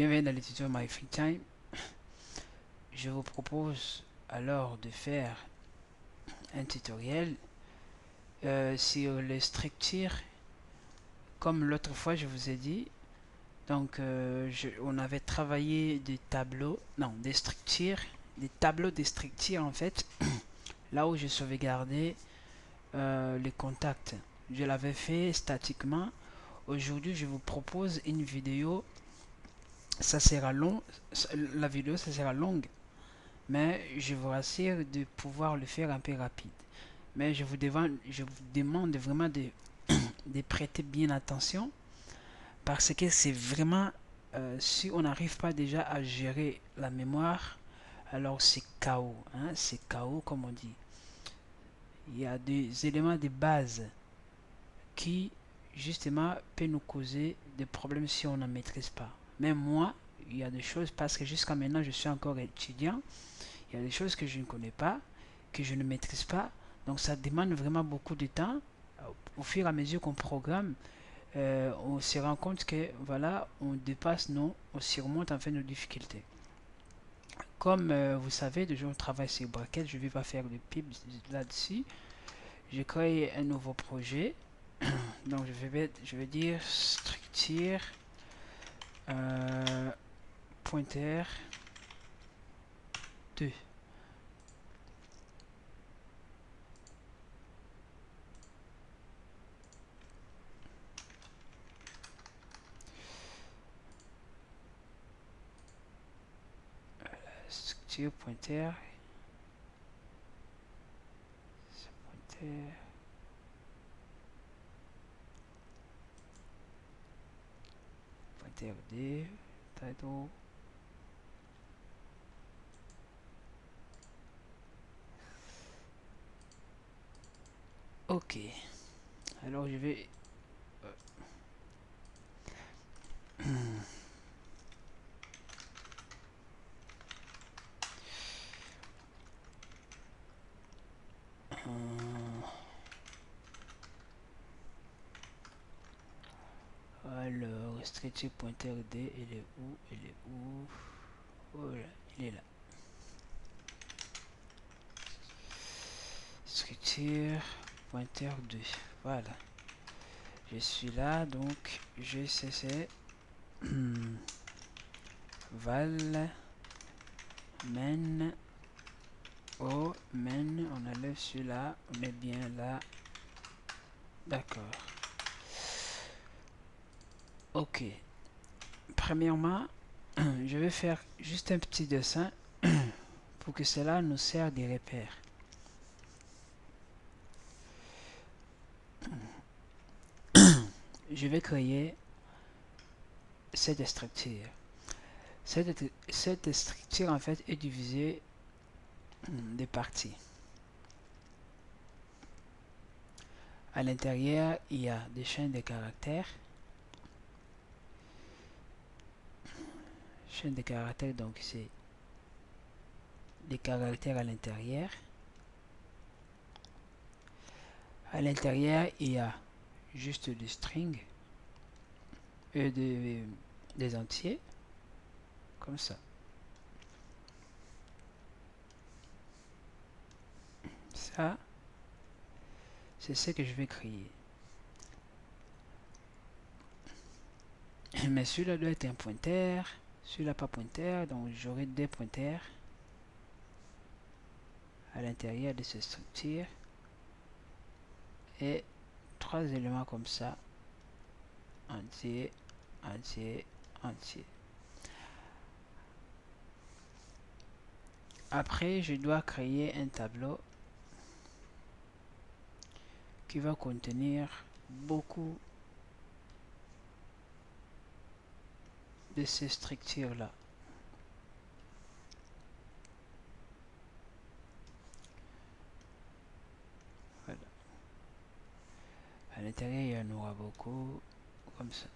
Bienvenue dans le tuto My Free Time. Je vous propose alors de faire un tutoriel sur les structures comme l'autre fois je vous ai dit. Donc on avait travaillé des tableaux, non des structures, des tableaux de structures en fait, là où je sauvegardais les contacts. Je l'avais fait statiquement. Aujourd'hui je vous propose une vidéo. Ça sera long, la vidéo ça sera longue, mais je vous rassure de pouvoir le faire un peu rapide. Mais je vous demande vraiment de prêter bien attention parce que c'est vraiment, si on n'arrive pas déjà à gérer la mémoire, alors c'est chaos, hein, c'est chaos comme on dit. Il y a des éléments de base qui justement peuvent nous causer des problèmes si on n'en maîtrise pas. Même moi, il y a des choses, parce que jusqu'à maintenant je suis encore étudiant, il y a des choses que je ne connais pas, que je ne maîtrise pas. Donc ça demande vraiment beaucoup de temps. Au fur et à mesure qu'on programme, on se rend compte que voilà, on dépasse on surmonte en fait nos difficultés. Comme vous savez, déjà on travaille sur bracket, je ne vais pas faire de pub là-dessus. J'ai créé un nouveau projet. Donc je vais dire structure pointeur 2. Structure pointeur pointeur pointeur 2 title. Ok, alors je vais alors structure pointeur D, il est où, il est où, voilà, il est là. Structure pointeur 2, voilà, je suis là. Donc je sais val men o men, on enlève celui-là, on met bien là, d'accord. Ok, premièrement je vais faire juste un petit dessin pour que cela nous sert de repère. Je vais créer cette structure. Cette structure en fait est divisée des parties. À l'intérieur, il y a des chaînes de caractères. Chaîne de caractères, donc c'est des caractères à l'intérieur. À l'intérieur, il y a juste des strings et des entiers, comme ça. Ça, c'est ce que je vais créer. Mais celui-là doit être un pointeur, celui-là pas pointeur, donc j'aurai des pointeurs à l'intérieur de cette structure et 3 éléments comme ça, entier, entier, entier. Après, je dois créer un tableau qui va contenir beaucoup de ces structures là. Voilà. À l'intérieur, il y en aura beaucoup comme ça.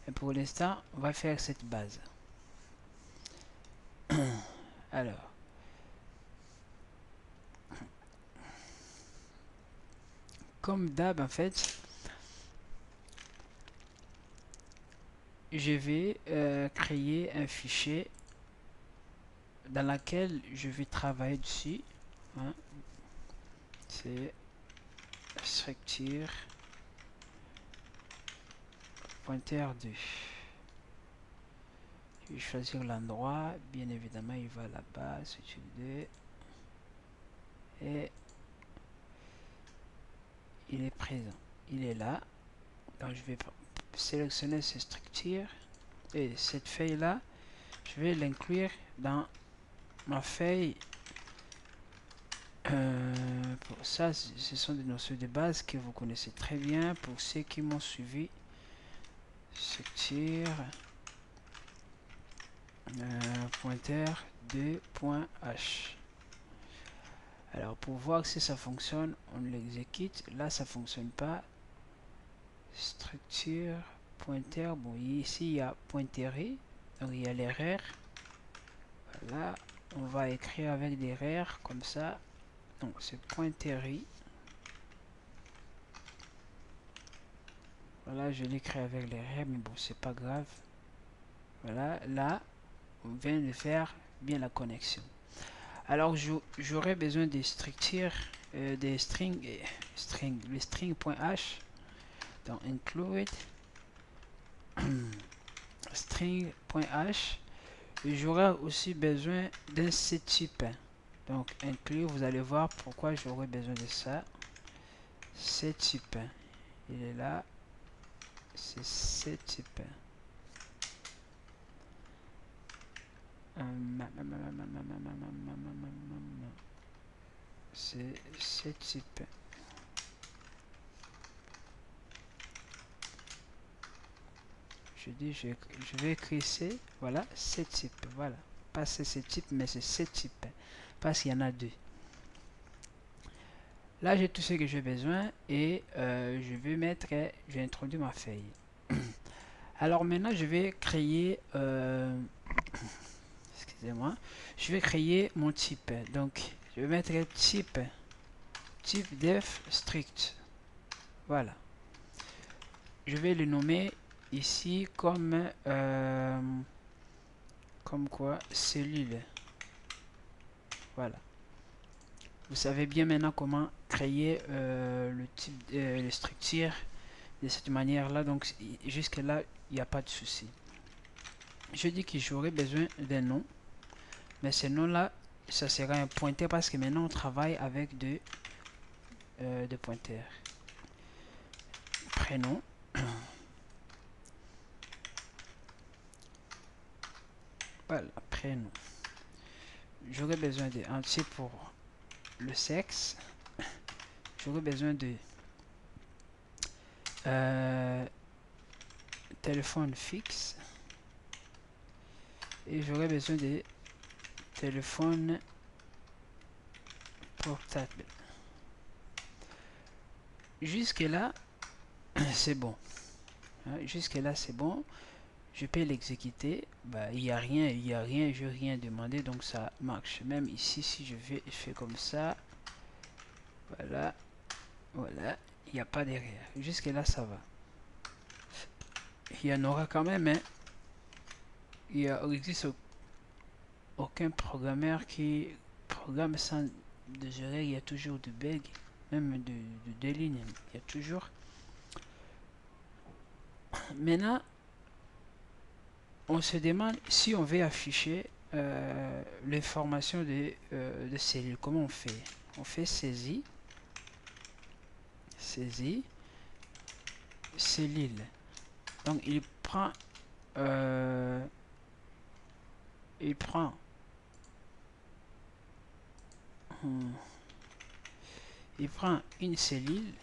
Et pour l'instant, on va faire cette base. Alors, comme d'hab en fait, je vais créer un fichier dans lequel je vais travailler dessus, hein. C'est structure pointer 2. Je vais choisir l'endroit, bien évidemment il va là-bas, structure 2, et il est présent, il est là. Donc je vais sélectionner cette structure et cette feuille là, je vais l'inclure dans ma feuille. Pour ça, ce sont des notions de base que vous connaissez très bien pour ceux qui m'ont suivi. Structure pointer 2.h. Alors pour voir si ça fonctionne, on l'exécute. Là ça fonctionne pas. Structure pointer, bon ici il y a pointerie, donc il y a l'erreur. Voilà, on va écrire avec des erreurs comme ça. Donc c'est pointerie. Voilà, je l'écris avec l'erreur, mais bon c'est pas grave. Voilà, là on vient de faire bien la connexion. Alors j'aurais besoin des structures, des strings, le string.h. Donc include string.h. J'aurai aussi besoin d'un ctype. Donc inclure, vous allez voir pourquoi j'aurai besoin de ça. Ctype, il est là, c'est ctype. C'est ctype. Je dis je vais écrire C, voilà, ctype, voilà. Pas ctype, mais c'est ctype, parce qu'il y en a deux. Là j'ai tout ce que j'ai besoin et je vais mettre, je vais introduire ma feuille. Alors maintenant je vais créer, excusez-moi, je vais créer mon type. Donc je vais mettre type def strict. Voilà. Je vais le nommer ici comme quoi cellule. Voilà. Vous savez bien maintenant comment créer le type de structure de cette manière là. Donc jusque là il n'y a pas de souci. Je dis que j'aurai besoin d'un nom, mais ce nom là ça sera un pointeur parce que maintenant on travaille avec deux pointeurs. Prénom. Voilà, prénom. J'aurai besoin de entier pour le sexe. J'aurai besoin de téléphone fixe. Et j'aurai besoin de téléphone portable. Jusque là, c'est bon. Jusque là, c'est bon. Je peux l'exécuter. Bah, il n'y a rien, je n'ai rien demandé, donc ça marche. Même ici, si je fais comme ça, voilà, voilà, il n'y a pas d'erreur. Jusque là, ça va. Il y en aura quand même, hein. Il n'existe aucun programmeur qui programme sans de gérer. Il y a toujours de bugs, même de lignes. Il y a toujours. Maintenant, on se demande si on veut afficher l'information de cellules. Comment on fait? On fait saisie, cellule. Donc il prend une cellule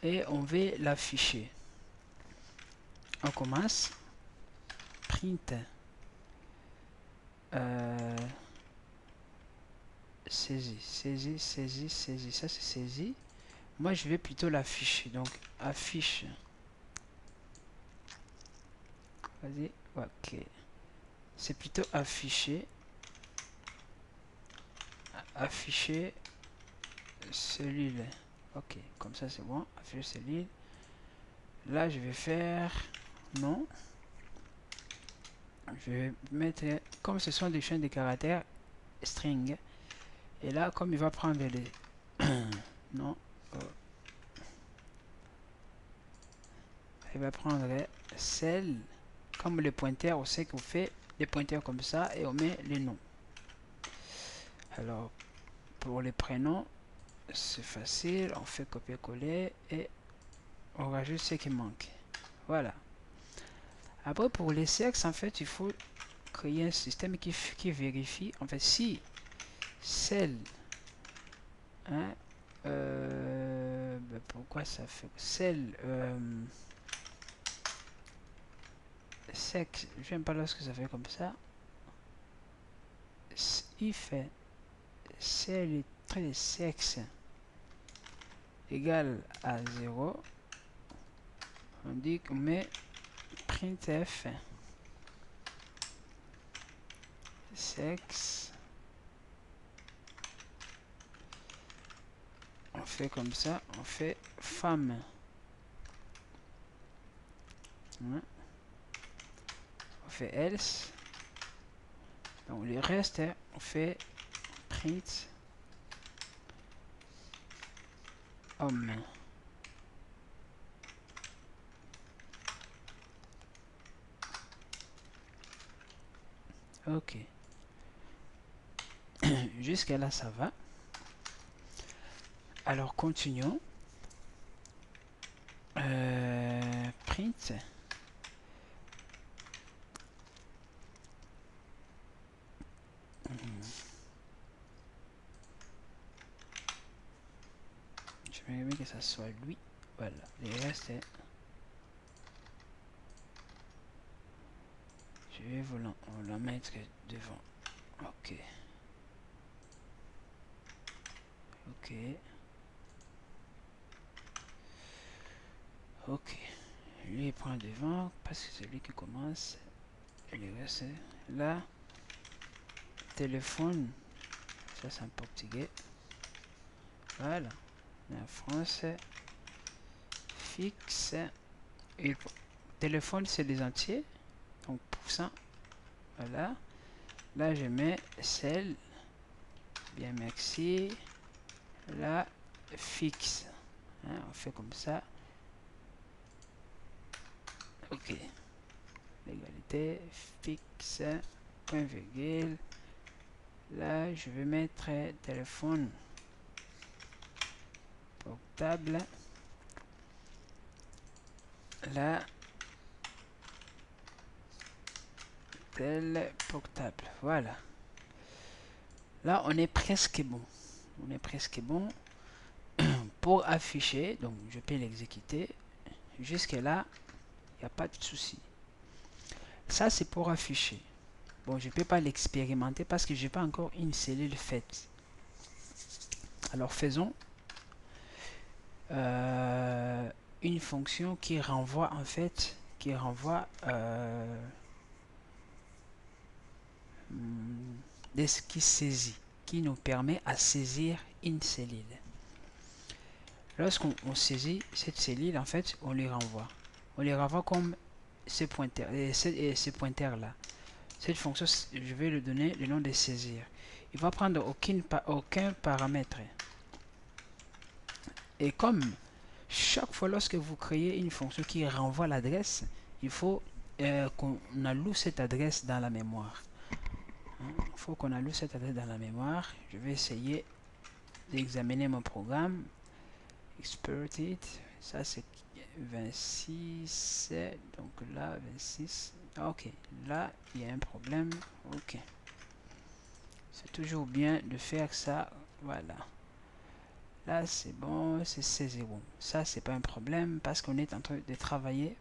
et on veut l'afficher. On commence print saisie, ça c'est saisie. Moi je vais plutôt l'afficher, donc affiche. Vas-y, ok. C'est plutôt afficher cellule. Ok, comme ça c'est bon. Afficher cellule. Là je vais faire non. Je vais mettre, comme ce sont des chaînes de caractères, string. Et là, comme il va prendre les... non. Il va prendre celle, comme le pointeur, on sait qu'on fait les pointeurs comme ça et on met les noms. Alors, pour les prénoms, c'est facile, on fait copier-coller et on rajoute ce qui manque. Voilà. Après, pour les sexes, en fait, il faut créer un système qui vérifie, en fait, si celle, hein, ben pourquoi ça fait celle, sexe, j'aime pas lorsque ça fait comme ça. Il fait celle trait de sexe égale à 0. On dit qu'on met printf sexe. On fait comme ça, on fait femme. Hein? On fait else. Donc le reste, on fait print homme. Ok. Jusqu'à là, ça va. Alors, continuons. Print. Je vais que ça soit lui. Voilà. Le reste, je vais vous la mettre devant. Ok. Ok. Ok. Lui il prend devant parce que c'est lui qui commence. Et le reste, là. Téléphone. Ça c'est un portugais. Voilà. La France. Fixe. Et téléphone c'est des entiers. Donc %. Voilà. Là je mets celle. Bien merci. Là fixe. Hein, on fait comme ça. Ok. L'égalité fixe. Point virgule. Là je vais mettre téléphone portable. Là tel portable. Voilà. Là on est presque bon. On est presque bon pour afficher. Donc je peux l'exécuter. Jusque là il n'y a pas de souci. Ça c'est pour afficher. Bon, je ne peux pas l'expérimenter parce que je n'ai pas encore une cellule faite. Alors faisons une fonction qui renvoie en fait, qui renvoie qui saisit, qui nous permet à saisir une cellule. Lorsqu'on saisit cette cellule, en fait, on les renvoie. On les renvoie comme ces pointeurs, ces pointeurs là. Cette fonction, je vais lui donner le nom de saisir. Il va prendre aucun paramètre. Et comme chaque fois lorsque vous créez une fonction qui renvoie l'adresse, il faut qu'on alloue cette adresse dans la mémoire. Il faut qu'on alloue cette adresse dans la mémoire. Je vais essayer d'examiner mon programme. Export it. Ça c'est 26. Donc là, 26. Ok, là il y a un problème. Ok. C'est toujours bien de faire ça. Voilà. Là c'est bon, c'est C0. Ça c'est pas un problème parce qu'on est en train de travailler.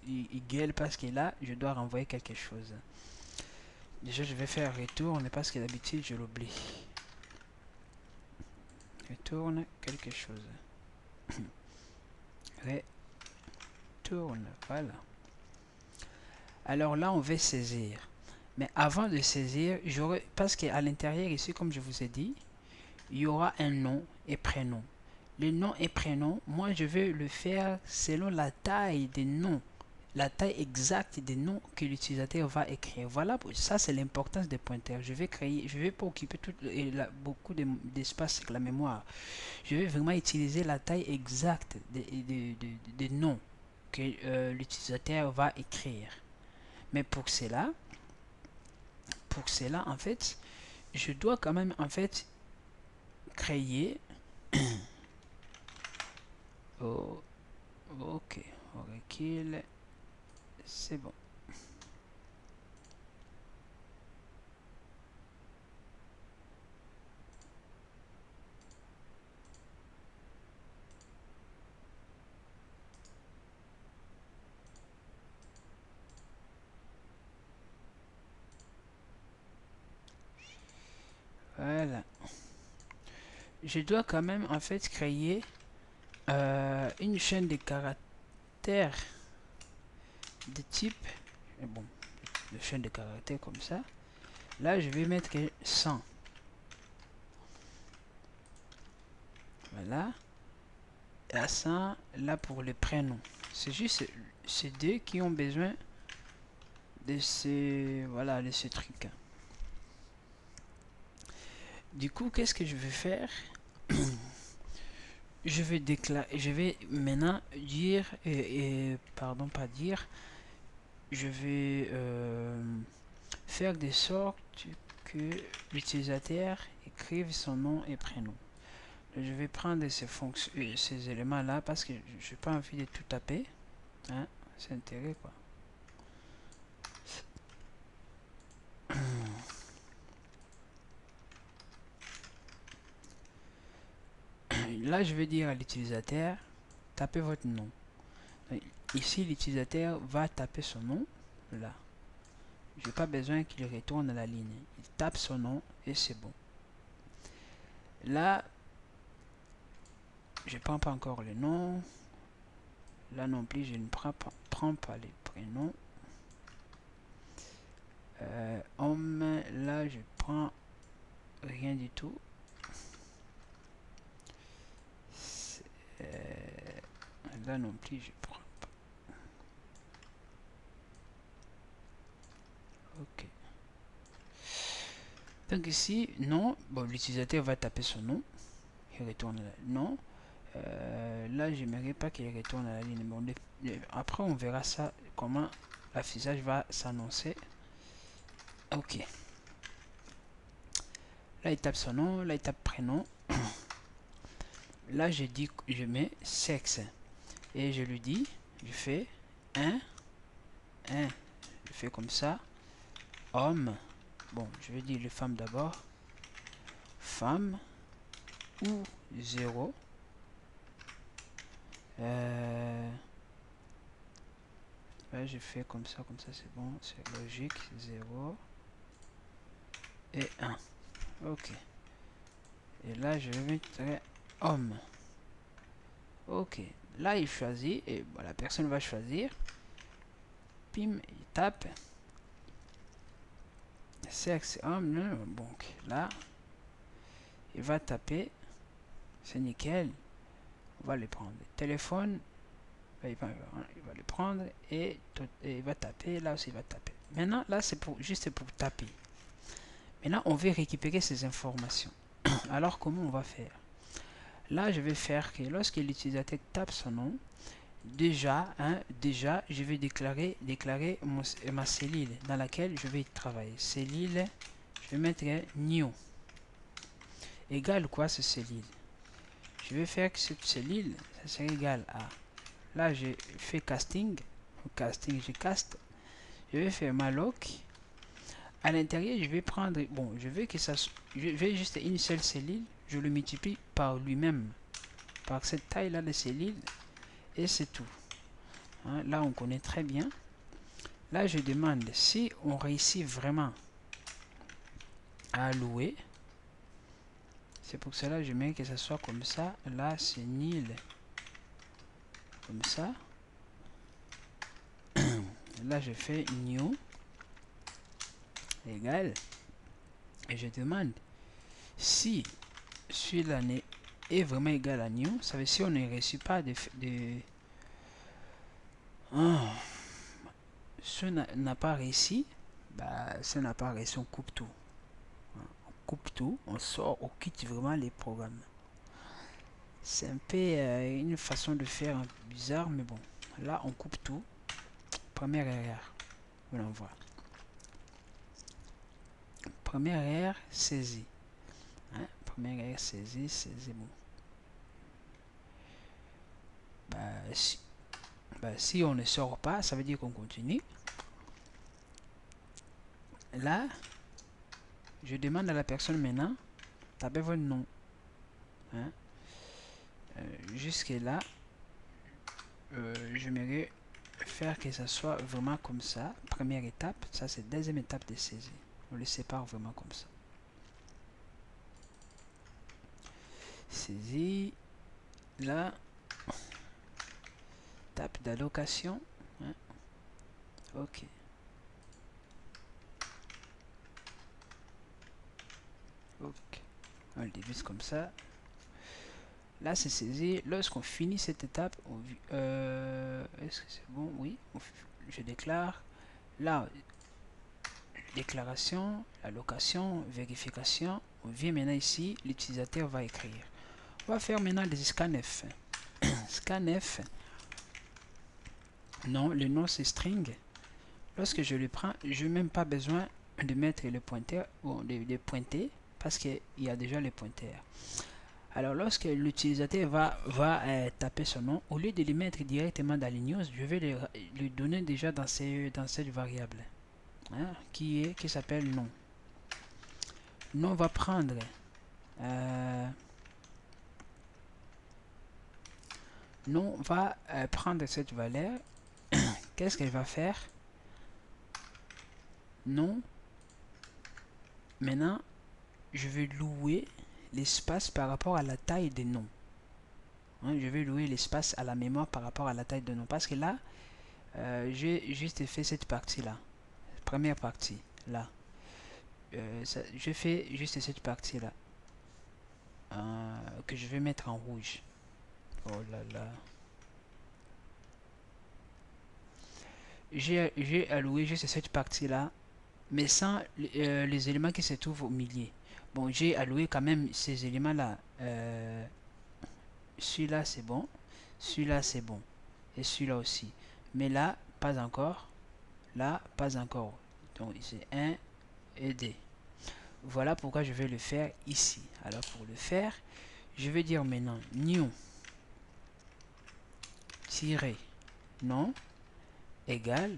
Il gueule parce que là je dois renvoyer quelque chose. Déjà je vais faire retourne parce que d'habitude je l'oublie. Retourne quelque chose. Retourne, voilà. Alors là on va saisir. Mais avant de saisir, j'aurais, parce qu'à l'intérieur ici, comme je vous ai dit, il y aura un nom et prénom. Le nom et prénom, moi je vais le faire selon la taille des noms, la taille exacte des noms que l'utilisateur va écrire. Voilà, ça c'est l'importance des pointeurs. Je vais pas occuper beaucoup d'espace avec la mémoire. Je vais vraiment utiliser la taille exacte des noms que l'utilisateur va écrire. Mais pour cela, en fait, je dois quand même en fait créer oh, ok, on recule, c'est bon. Voilà. Je dois quand même en fait créer une chaîne de caractères de type, bon, de chaîne de caractères comme ça. Là, je vais mettre 100. Voilà. Et à 100, là pour les prénoms. C'est juste ces deux qui ont besoin de voilà, de ce truc. Du coup, qu'est-ce que je vais faire? Je vais maintenant dire, pardon, pas dire, je vais faire de sorte que l'utilisateur écrive son nom et prénom. Je vais prendre ces éléments là parce que je n'ai pas envie de tout taper, hein, c'est intérêt quoi. Là je vais dire à l'utilisateur, tapez votre nom. Ici l'utilisateur va taper son nom là. Je n'ai pas besoin qu'il retourne à la ligne. Il tape son nom et c'est bon. Là, je ne prends pas encore le nom. Là non plus, je ne prends pas les prénoms. Homme, là, je prends rien du tout. Là non plus, je prends pas. Ok. Donc ici, non. Bon, l'utilisateur va taper son nom. Il retourne là. Non. Là, j'aimerais pas qu'il retourne à la ligne. Bon, après, on verra ça, comment l'affichage va s'annoncer. Ok. Là, il tape son nom. Là, il tape prénom. Là, je mets sexe. Et je lui dis, je fais 1. Je fais comme ça. Homme. Bon, je vais dire les femmes d'abord. Femme. Ou 0. Là, je fais comme ça c'est bon, c'est logique. 0 et 1. Ok. Et là, je vais mettre homme. Ok. Là, il choisit et bon, la personne va choisir. Pim, il tape. Sexe homme. Donc là, il va taper. C'est nickel. On va le prendre. Téléphone. Il va le prendre et il va taper. Là aussi, il va taper. Maintenant, là, c'est juste pour taper. Maintenant, on veut récupérer ces informations. Alors, comment on va faire? Là, je vais faire que lorsque l'utilisateur tape son nom, déjà, je vais déclarer ma cellule dans laquelle je vais travailler. Cellule, je vais mettre new. Égal quoi ce cellule? Je vais faire que cette cellule, ça serait égal à. Là, je fais casting. Casting, je caste. Je vais faire malloc. À l'intérieur, je vais prendre. Bon, je veux que ça. Je vais juste une seule cellule. Je le multiplie par lui-même. Par cette taille-là de cellule. Et c'est tout. Hein, là, on connaît très bien. Là, je demande si on réussit vraiment à allouer. C'est pour cela que je mets que ça soit comme ça. Là, c'est nil. Comme ça. Là, je fais new. Égal. Et je demande si celui-là est vraiment égal à new. Ça veut dire si on ne reçut pas de oh, ce n'a pas réussi, bah, ce n'a pas réussi, on coupe tout. On coupe tout, on sort, on quitte vraiment les programmes. C'est un peu une façon de faire bizarre, mais bon. Là, on coupe tout. Première erreur. On l'envoie. Première erreur, saisie. Hein? Première erreur, saisie, saisie, bon. Si on ne sort pas, ça veut dire qu'on continue. Là, je demande à la personne maintenant, tapez votre nom. Hein? Jusque là, j'aimerais faire que ça soit vraiment comme ça. Première étape, ça c'est deuxième étape de saisie. On le sépare vraiment comme ça. Saisie, là, tape d'allocation. Hein? Ok. Ok. On le divise comme ça. Là, c'est saisi. Lorsqu'on finit cette étape, est-ce que c'est bon? Oui. Je déclare. Là, déclaration, allocation, vérification. On vient maintenant ici. L'utilisateur va écrire. On va faire maintenant des scanf. Scanf. Non, le nom c'est string. Lorsque je le prends, je n'ai même pas besoin de mettre le pointeur ou de pointer parce qu'il y a déjà le pointeur. Alors, lorsque l'utilisateur va taper son nom, au lieu de le mettre directement dans les news, je vais lui donner déjà dans cette variable hein, qui s'appelle nom. Nom va prendre nom va prendre cette valeur. Qu'est-ce qu'elle va faire? Nom. Maintenant, je vais louer l'espace par rapport à la taille des noms. Hein, je vais louer l'espace à la mémoire par rapport à la taille de nom. Parce que là, j'ai juste fait cette partie-là. Première partie, là. Je fais juste cette partie-là. Que je vais mettre en rouge. Oh là là. J'ai alloué juste cette partie-là. Mais sans les éléments qui se trouvent au milieu. Bon, j'ai alloué quand même ces éléments-là. Celui-là, c'est bon. Celui-là, c'est bon. Et celui-là aussi. Mais là, pas encore. Là, pas encore. Donc, c'est 1 et 2. Voilà pourquoi je vais le faire ici. Alors, pour le faire, je vais dire maintenant new tirer nom égale.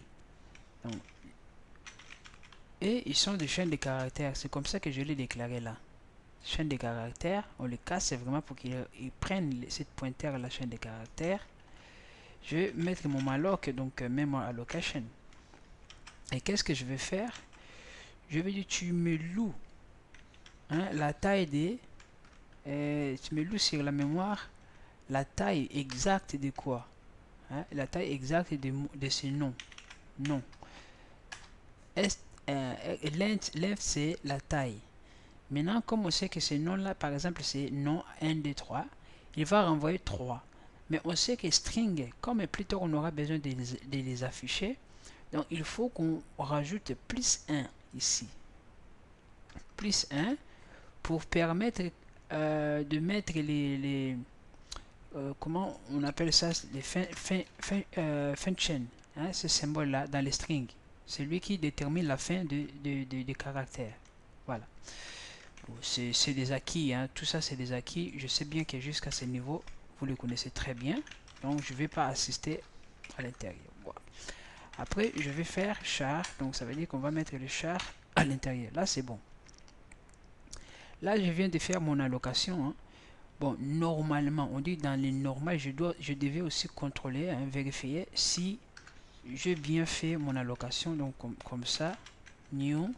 Donc, et ils sont des chaînes de caractères. C'est comme ça que je l'ai déclaré là. Chaîne de caractères, on le casse, c'est vraiment pour qu'ils prennent cette pointeur à la chaîne de caractères. Je vais mettre mon malloc, donc memory allocation. Et qu'est-ce que je vais faire? Je vais dire tu me loues hein, la taille des... tu me loues sur la mémoire la taille exacte de quoi hein, la taille exacte de ces noms. Non. Length, c'est la taille. Maintenant, comme on sait que ce nom-là, par exemple, c'est nom 1, 2, 3, il va renvoyer 3. Mais on sait que string, comme plus tard on aura besoin de les afficher, donc il faut qu'on rajoute plus 1 ici. Plus 1 pour permettre de mettre les comment on appelle ça, les function, hein, ce symbole-là dans les strings. C'est lui qui détermine la fin de caractère. Voilà. C'est des acquis, hein. Tout ça c'est des acquis. Je sais bien que jusqu'à ce niveau, vous le connaissez très bien. Donc je ne vais pas assister à l'intérieur. Voilà. Après, je vais faire char. Donc ça veut dire qu'on va mettre le char à l'intérieur. Là, c'est bon. Là, je viens de faire mon allocation. Hein. Bon, normalement, on dit dans les normales, je devais aussi contrôler, hein, vérifier si j'ai bien fait mon allocation. Donc comme ça, new,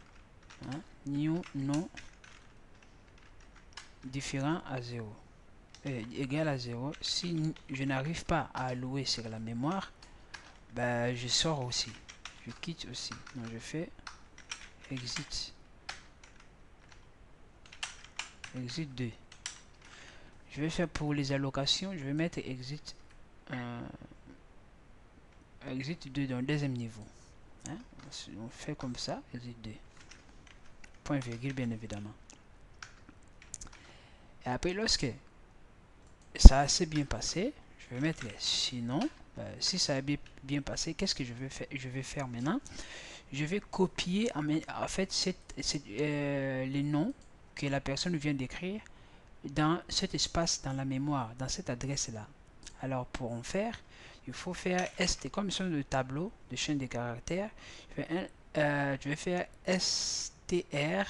hein, new non différent à 0 égal à 0. Si je n'arrive pas à allouer sur la mémoire, ben, je sors aussi, je quitte aussi. Donc je fais exit 2. Je vais faire pour les allocations, je vais mettre exit 2 dans le deuxième niveau. hein. On fait comme ça, et 2 point virgule bien évidemment. Et après, lorsque ça a assez bien passé, je vais mettre sinon. Si ça a bien passé, qu'est-ce que je vais faire? Je vais faire maintenant. Je vais copier en fait les noms que la personne vient d'écrire dans cet espace dans la mémoire, dans cette adresse là. Alors pour en faire, il faut faire st comme sur le tableau de chaîne de caractères. Je vais faire str,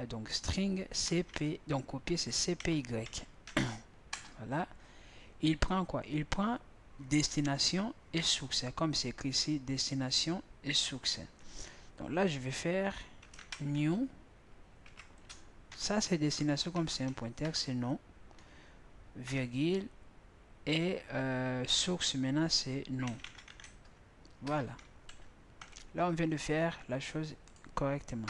donc string cp, donc copier c'est cpy. Voilà. Il prend quoi? Il prend destination et succès, comme c'est écrit ici, destination et succès. Donc là, je vais faire new. Ça, c'est destination, comme c'est un pointeur, c'est nom, virgule, et source, maintenant, c'est nom. Voilà. Là, on vient de faire la chose correctement.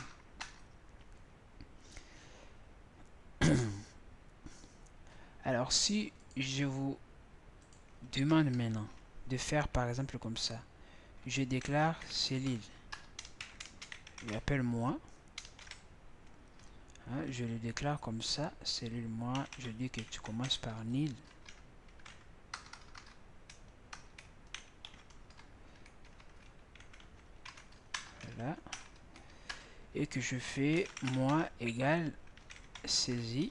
Alors, si je vous demande maintenant de faire, par exemple, comme ça, je déclare cellule. Je l'appelle moi. Hein, je le déclare comme ça, cellule moi. Je dis que tu commences par nil. Voilà. Et que je fais moi égale saisie.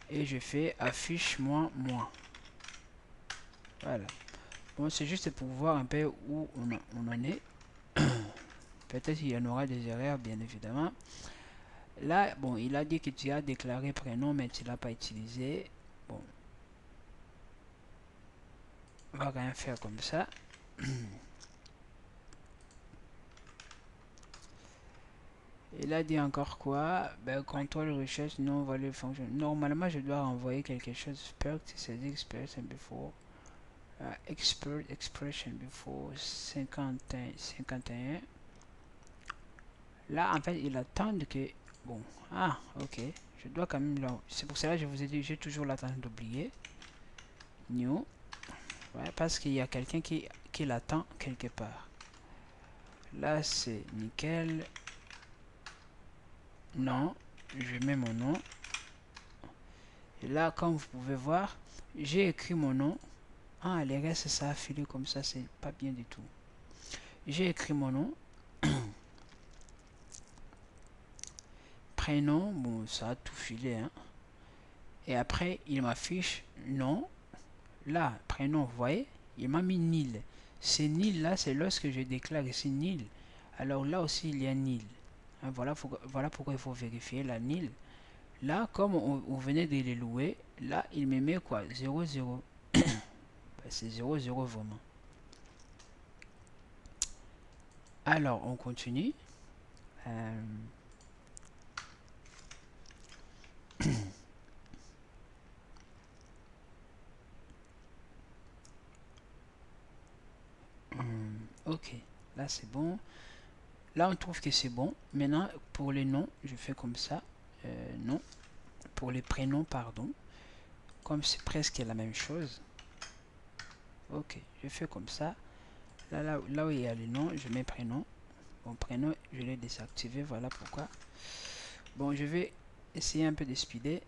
Et je fais affiche moi. Voilà. Bon, c'est juste pour voir un peu où on en est. Peut-être qu'il y en aura des erreurs, bien évidemment. Là, bon, il a dit que tu as déclaré prénom, mais tu ne l'as pas utilisé. Bon. On va quand même faire comme ça. Il a dit encore quoi? Ben, contrôle recherche non value fonction. Normalement, je dois envoyer quelque chose. C'est expression before. Expert expression before 51. Là, en fait, il attend que... Bon, ah, ok. Je dois quand même... C'est pour cela que je vous ai dit, j'ai toujours la tendance d'oublier. New. Ouais, parce qu'il y a quelqu'un qui l'attend quelque part. Là, c'est nickel. Non, je mets mon nom. Et là, comme vous pouvez voir, j'ai écrit mon nom. Ah, les restes, ça a filé comme ça, c'est pas bien du tout. J'ai écrit mon nom. Prénom, bon, ça a tout filé, hein. Et après, il m'affiche nom. Là, prénom, vous voyez, il m'a mis nil. C'est nil là, c'est lorsque je déclare ici nil. Alors là aussi, il y a nil. Hein, voilà pourquoi il faut vérifier la nil. Là, comme on venait de les louer, là, il me met quoi? 0, 0. Ben, c'est 0, 0 vraiment. Alors, on continue. Ok, là c'est bon. Là, on trouve que c'est bon. Maintenant, pour les noms, je fais comme ça. Non. Pour les prénoms, pardon. Comme c'est presque la même chose. Ok, je fais comme ça. Là où il y a les noms, je mets prénom. Bon, prénom, je l'ai désactivé. Voilà pourquoi. Bon, je vais essayer un peu de speeder.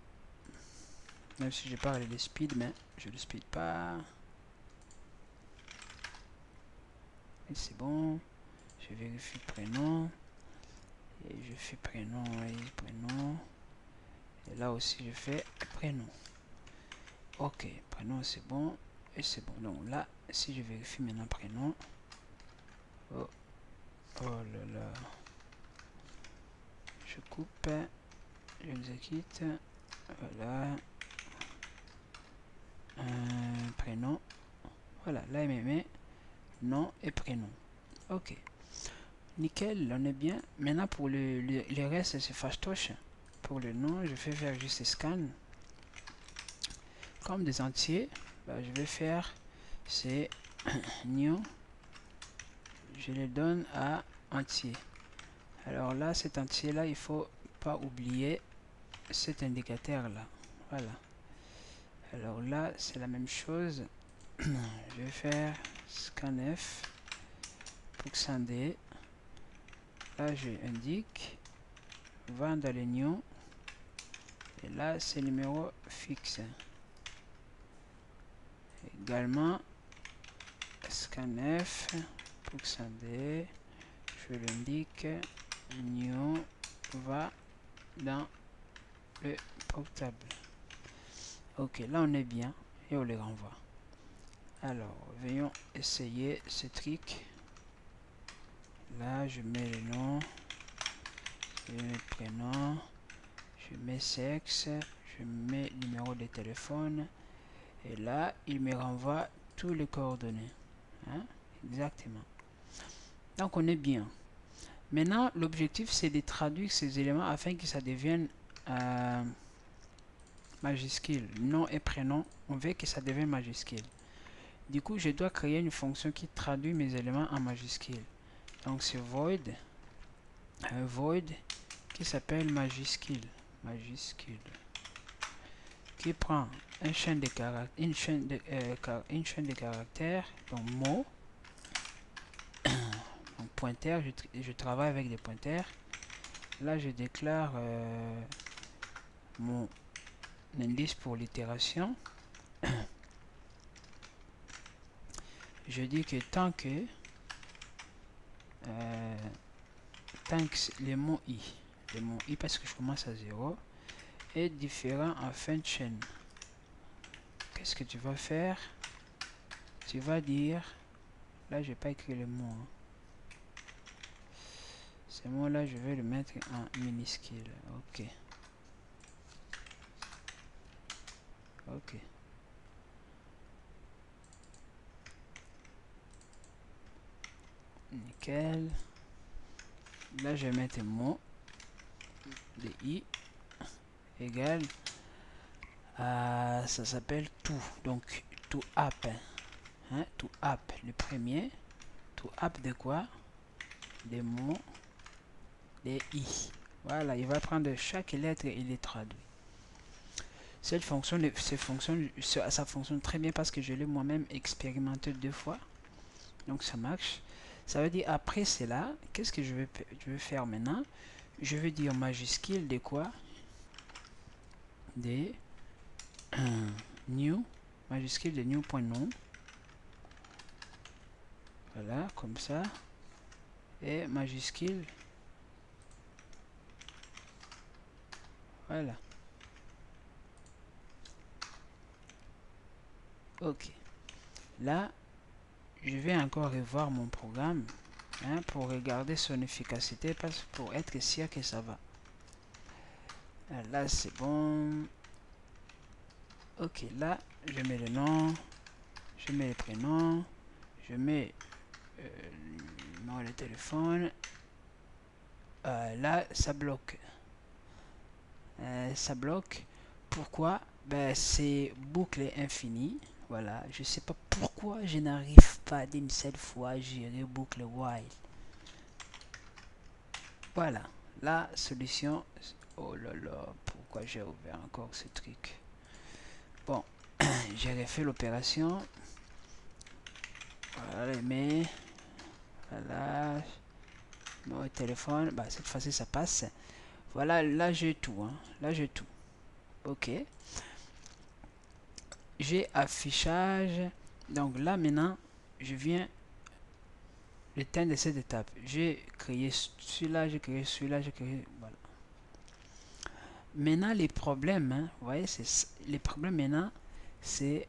Même si je parle de speed, mais je ne speed pas. Et c'est bon. Je vérifie prénom. Et je fais prénom, oui, prénom. Et là aussi, je fais prénom. Ok, prénom, c'est bon. Et c'est bon. Donc là, si je vérifie maintenant prénom. Oh, oh là là. Je coupe. J'exécute. Voilà. Prénom. Voilà, là, il me met nom et prénom. Ok. Nickel, on est bien. Maintenant, pour le reste, c'est fastoche. Pour le nom, je vais faire juste scan. Comme des entiers, bah, je vais faire, c'est new. Je le donne à entier. Alors là, cet entier là, il faut pas oublier cet indicateur là. Voilà. Alors là, c'est la même chose. Je vais faire scanf. %d. Là, je indique, va dans les new, et là, c'est numéro fixe. Également, scanf, %d, je l'indique, new, va dans le portable. Ok, là, on est bien, et on les renvoie. Alors, venons essayer ce truc. Là, je mets le nom, je mets le prénom, je mets sexe, je mets numéro de téléphone. Et là, il me renvoie tous les coordonnées. Hein? Exactement. Donc, on est bien. Maintenant, l'objectif, c'est de traduire ces éléments afin que ça devienne majuscule. Nom et prénom, on veut que ça devienne majuscule. Du coup, je dois créer une fonction qui traduit mes éléments en majuscule. Donc, c'est void, un void qui s'appelle majuscule, qui prend une chaîne de caractères, une chaîne de caractères, donc mot, donc pointeur, je travaille avec des pointeurs. Là, je déclare mon indice pour l'itération. Je dis que tant que le mot i parce que je commence à 0 est différent en fin de chaîne, qu'est-ce que tu vas faire? Tu vas dire, là je n'ai pas écrit le mot, hein. Ce mot là je vais le mettre en minuscule. Ok, ok, nickel. Là je vais mettre mot de i égale ça s'appelle tout, donc tout app, hein, tout app, le premier tout app de quoi? Des mots, des i. Voilà, il va prendre chaque lettre et les traduire. Cette fonction, ça fonctionne très bien parce que je l'ai moi-même expérimenté 2 fois. Donc ça marche. Ça veut dire après cela, qu'est-ce que je vais faire maintenant? Je vais dire majuscule de quoi? Des new, majuscule de new.nom. Voilà, comme ça. Et majuscule. Voilà. Ok. Là, je vais encore revoir mon programme, hein, pour regarder son efficacité, pour être sûr que ça va. Là, c'est bon. Ok, là, je mets le nom, je mets le prénom, je mets le numéro de téléphone. Là, ça bloque. Ça bloque. Pourquoi? Ben, c'est boucle infinie. Voilà, je sais pas pourquoi je n'arrive pas d'une seule fois à gérer boucle while. Voilà, la solution. Oh là là, pourquoi j'ai ouvert encore ce truc? Bon, j'ai refait l'opération. Voilà les mails. Voilà. Mon téléphone. Bah, cette fois-ci, ça passe. Voilà, là j'ai tout. Hein. Là j'ai tout. Ok. J'ai affichage. Donc là maintenant, je viens le temps de cette étape. J'ai créé celui-là, j'ai créé celui-là, j'ai créé. Voilà. Maintenant, les problèmes, hein, vous voyez, les problèmes maintenant, c'est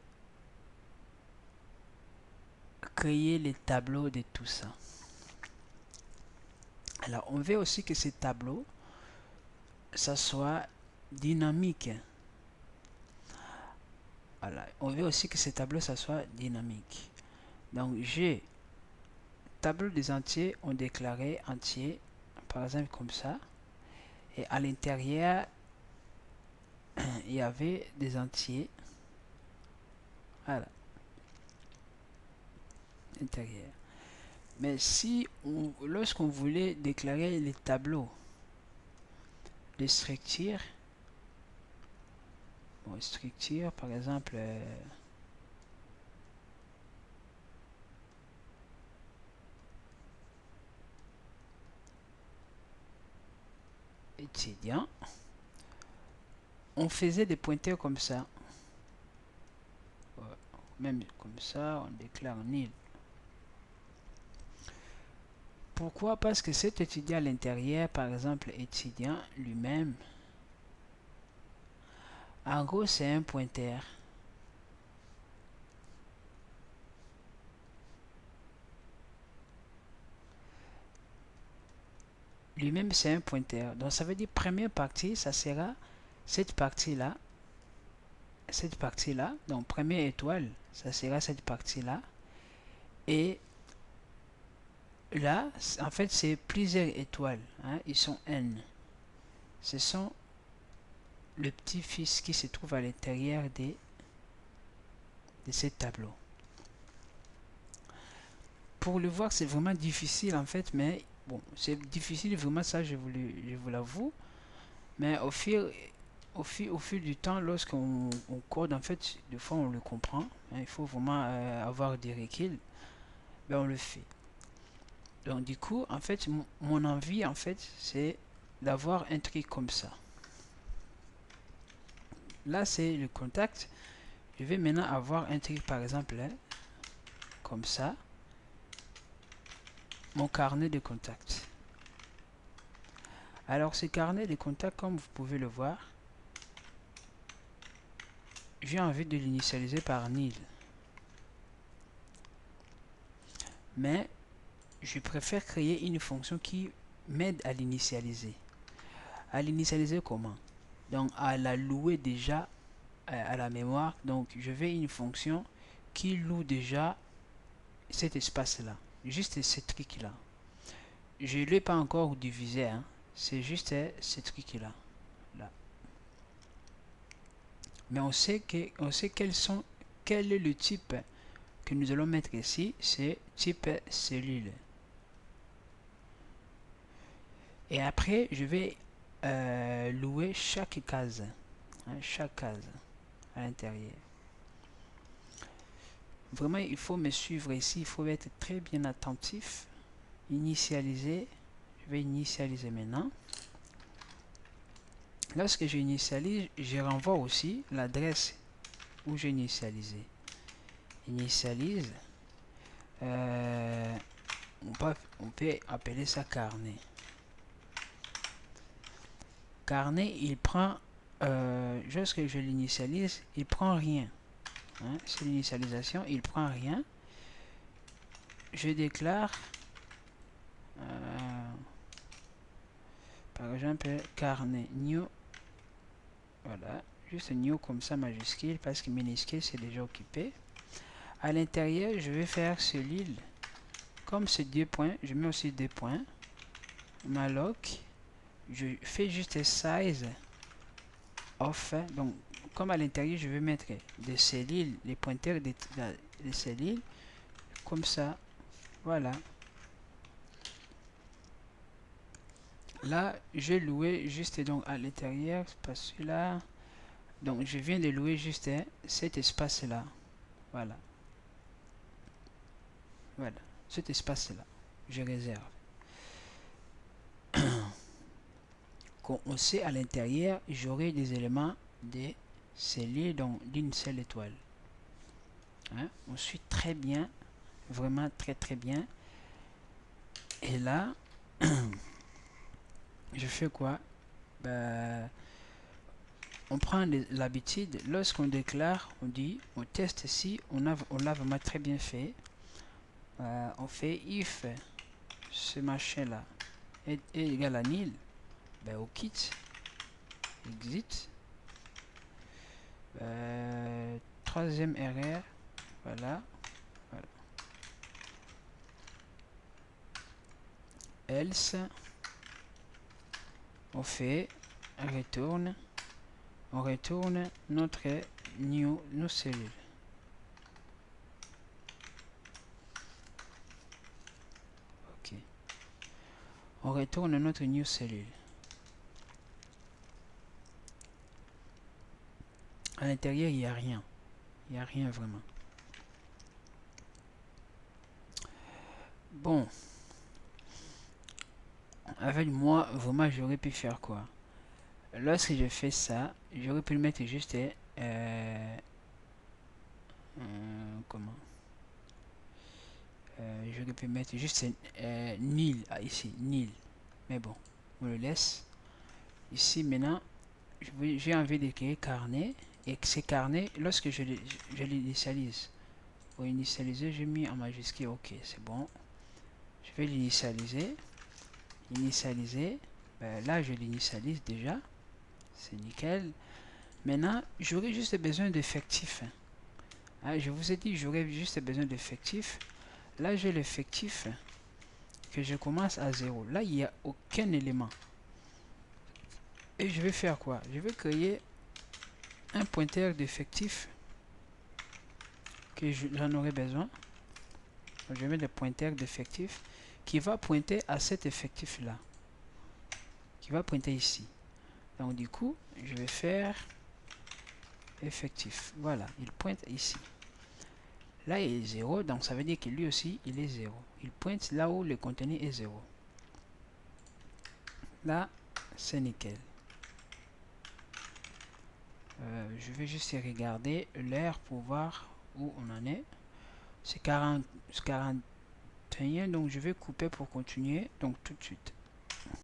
créer les tableaux de tout ça. Alors, on veut aussi que ces tableaux, ça soit dynamique. Voilà, on veut aussi que ces tableaux, ça soit dynamique. Donc, j'ai tableau des entiers, on déclarait entier, par exemple comme ça. Et à l'intérieur, il y avait des entiers. Voilà. Intérieur. Mais si, lorsqu'on voulait déclarer les tableaux de structure, bon, structure, par exemple, étudiant, on faisait des pointeurs comme ça. Même comme ça, on déclare nil. Pourquoi? Parce que cet étudiant à l'intérieur, par exemple, étudiant lui-même, en gros, c'est un pointeur. Lui-même, c'est un pointeur. Donc, ça veut dire première partie, ça sera cette partie-là. Cette partie-là. Donc, première étoile, ça sera cette partie-là. Et là, en fait, c'est plusieurs étoiles. Hein, ils sont N. Ce sont le petit-fils qui se trouve à l'intérieur de ces tableaux. Pour le voir, c'est vraiment difficile en fait, mais bon, c'est difficile vraiment, ça je vous l'avoue. Mais au fil du temps, lorsqu'on code, en fait, des fois on le comprend. Hein, il faut vraiment avoir des recul. Ben, on le fait. Donc du coup, en fait, mon envie, en fait, c'est d'avoir un truc comme ça. Là, c'est le contact. Je vais maintenant avoir un truc, par exemple, hein, comme ça. Mon carnet de contacts. Alors, ce carnet de contacts, comme vous pouvez le voir, j'ai envie de l'initialiser par nil. Mais je préfère créer une fonction qui m'aide à l'initialiser. À l'initialiser comment? Donc, à la louer déjà à la mémoire. Donc, je vais une fonction qui loue déjà cet espace-là. Juste ce truc-là. Je ne l'ai pas encore divisé. Hein. C'est juste ce truc-là. Là. Mais on sait quel est le type que nous allons mettre ici. C'est type cellule. Et après, je vais louer chaque case. Hein, chaque case à l'intérieur. Vraiment, il faut me suivre ici. Il faut être très bien attentif. Initialiser. Je vais initialiser maintenant. Lorsque j'initialise, je renvoie aussi l'adresse où j'ai initialisé. Initialise. On peut appeler ça carnet. Carnet, il prend, lorsque je l'initialise, il prend rien. Hein, c'est l'initialisation, il prend rien. Je déclare, par exemple, carnet new. Voilà, juste new comme ça majuscule parce que minuscule c'est déjà occupé. À l'intérieur, je vais faire cellule. Comme c'est 2 points, je mets aussi 2 points. Malloc, je fais juste size of. Donc, comme à l'intérieur, je vais mettre des cellules, les pointeurs des cellules, comme ça. Voilà. Là, je louais juste donc à l'intérieur, pas celui-là. Donc, je viens de louer juste cet espace-là. Voilà. Voilà. Cet espace-là. Je réserve. Quand on sait à l'intérieur, j'aurai des éléments de cellules d'une seule étoile. Hein? On suit très bien. Vraiment très très bien. Et là, je fais quoi? Ben, on prend l'habitude, lorsqu'on déclare, on dit, on teste si on l'a vraiment très bien fait. On fait if ce machin là est égal à nil, ben, on quitte, exit, troisième erreur, voilà, voilà. Else, on fait retourne, on retourne notre nos cellules. Ok. On retourne notre new cellule. À l'intérieur, il n'y a rien. Il n'y a rien vraiment. Bon. Avec moi, vraiment, j'aurais pu faire quoi? lorsque je fais ça, j'aurais pu le mettre juste comment j'aurais pu mettre juste nil ici, nil. Mais bon, on le laisse. Ici maintenant, j'ai envie d'écrire carnet. Et que ces carnets, lorsque je l'initialise, pour initialiser, j'ai mis en majuscule, ok, c'est bon. Je vais l'initialiser. Initialiser. Ben, là, je l'initialise déjà. C'est nickel. Maintenant, j'aurai juste besoin d'effectifs. Hein, je vous ai dit, j'aurais juste besoin d'effectifs. Là, j'ai l'effectif que je commence à 0. Là, il n'y a aucun élément. Et je vais faire quoi? Je vais créer un pointeur d'effectif que j'en aurai besoin. Donc, je mets le pointeur d'effectif qui va pointer à cet effectif-là. Qui va pointer ici. Donc, du coup, je vais faire effectif. Voilà, il pointe ici. Là, il est 0, donc ça veut dire que lui aussi, il est 0. Il pointe là où le contenu est 0. Là, c'est nickel. Je vais juste regarder l'heure pour voir où on en est. C'est 41, donc je vais couper pour continuer. Donc tout de suite.